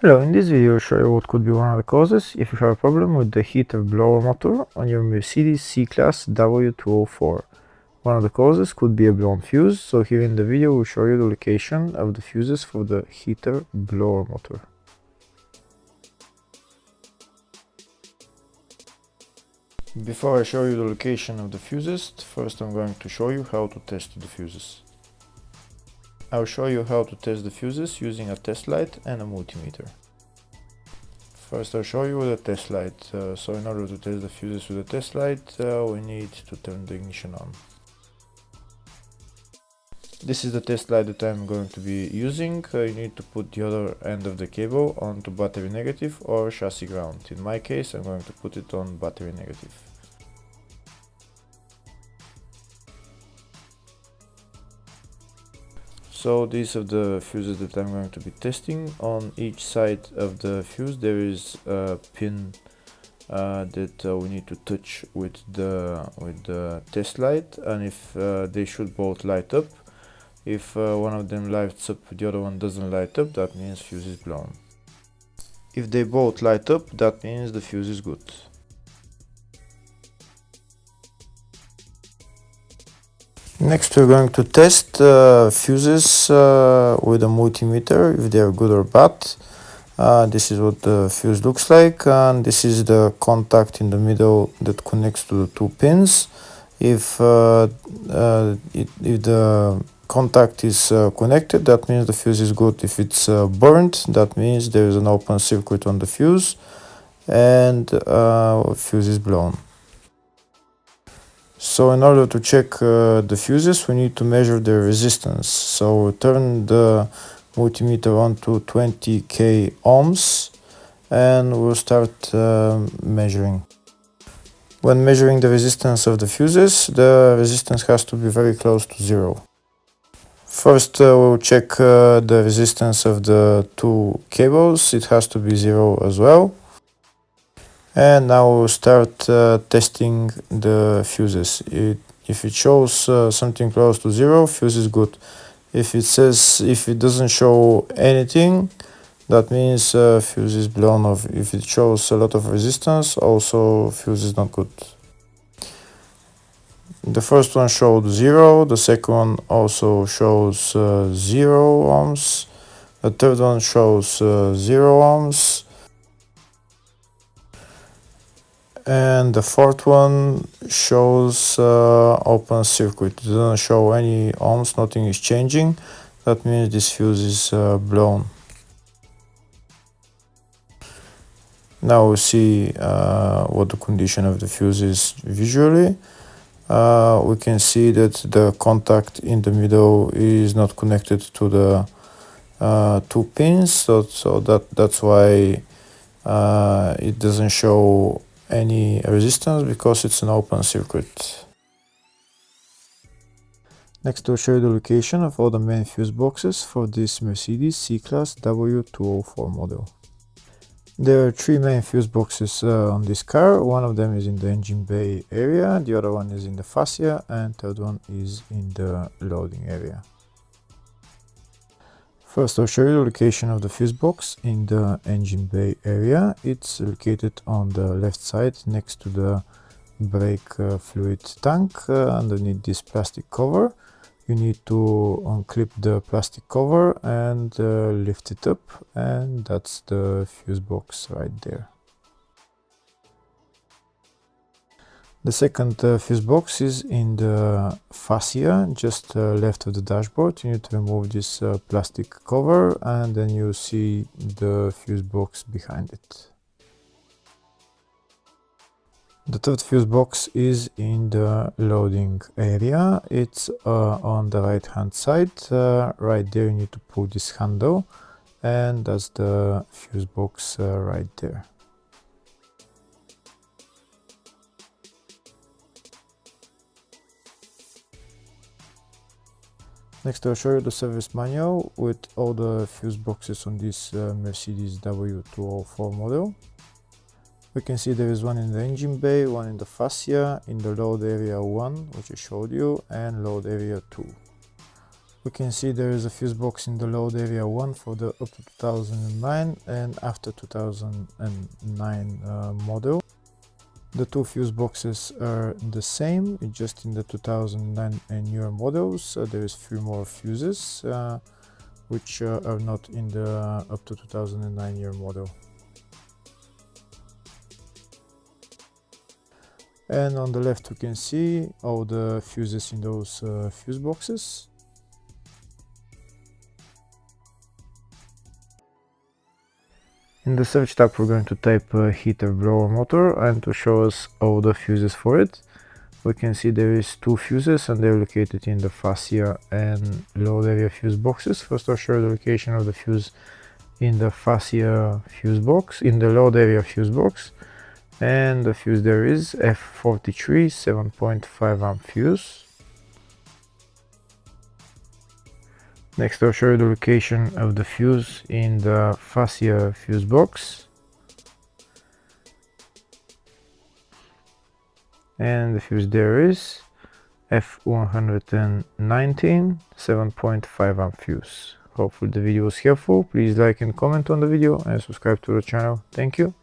Hello, in this video I'll show you what could be one of the causes if you have a problem with the heater blower motor on your Mercedes C-Class W204. One of the causes could be a blown fuse, so here in the video we'll show you the location of the fuses for the heater blower motor. Before I show you the location of the fuses, first I'm going to show you how to test the fuses. I'll show you how to test the fuses using a test light and a multimeter. First I'll show you with a test light. So in order to test the fuses with a test light, we need to turn the ignition on. This is the test light that I'm going to be using. You need to put the other end of the cable onto battery negative or chassis ground. In my case I'm going to put it on battery negative. So these are the fuses that I'm going to be testing. On each side of the fuse there is a pin that we need to touch with the test light, and if they should both light up. If one of them lights up, the other one doesn't light up, that means fuse is blown. If they both light up, that means the fuse is good. Next we're going to test fuses with a multimeter, if they are good or bad. This is what the fuse looks like, and this is the contact in the middle that connects to the two pins. If the contact is connected, that means the fuse is good. If it's burnt, that means there is an open circuit on the fuse and fuse is blown. So in order to check the fuses, we need to measure their resistance. So turn the multimeter on to 20k ohms and we'll start measuring. When measuring the resistance of the fuses, the resistance has to be very close to zero. First we'll check the resistance of the two cables. It has to be zero as well. And now we'll start testing the fuses. If it shows something close to zero, fuse is good. If it doesn't show anything, that means fuse is blown off. If it shows a lot of resistance, also fuse is not good. The first one showed 0, the second one also shows 0 ohms, the third one shows 0 ohms, and the fourth one shows open circuit. It doesn't show any ohms, nothing is changing. That means this fuse is blown. Now we'll see what the condition of the fuse is visually. We can see that the contact in the middle is not connected to the two pins, so that's why it doesn't show any resistance, because it's an open circuit. Next we'll show you the location of all the main fuse boxes for this Mercedes C-Class W204 model. There are three main fuse boxes on this car. One of them is in the engine bay area, the other one is in the fascia, and third one is in the loading area. First I'll show you the location of the fuse box in the engine bay area. It's located on the left side next to the brake fluid tank, underneath this plastic cover. You need to unclip the plastic cover and lift it up, and that's the fuse box right there. The second fuse box is in the fascia, just left of the dashboard. You need to remove this plastic cover, and then you see the fuse box behind it. The third fuse box is in the loading area. It's on the right hand side. Right there you need to pull this handle, and that's the fuse box right there. Next I'll show you the service manual with all the fuse boxes on this Mercedes W204 model. We can see there is one in the engine bay, one in the fascia, in the load area 1, which I showed you, and load area 2. We can see there is a fuse box in the load area 1 for the up to 2009 and after 2009 model. The two fuse boxes are the same, just in the 2009 and newer models. There is 3 more fuses which are not in the up to 2009 year model. And on the left we can see all the fuses in those fuse boxes. In the search tab we're going to type heater blower motor, and to show us all the fuses for it, we can see there is 2 fuses and they're located in the fascia and load area fuse boxes. First I'll show the location of the fuse in the fascia fuse box, in the load area fuse box, and the fuse there is F43 7.5 amp fuse. Next I'll show you the location of the fuse in the fascia fuse box, and the fuse there is F119 7.5 amp fuse. Hopefully the video was helpful. Please like and comment on the video and subscribe to the channel. Thank you.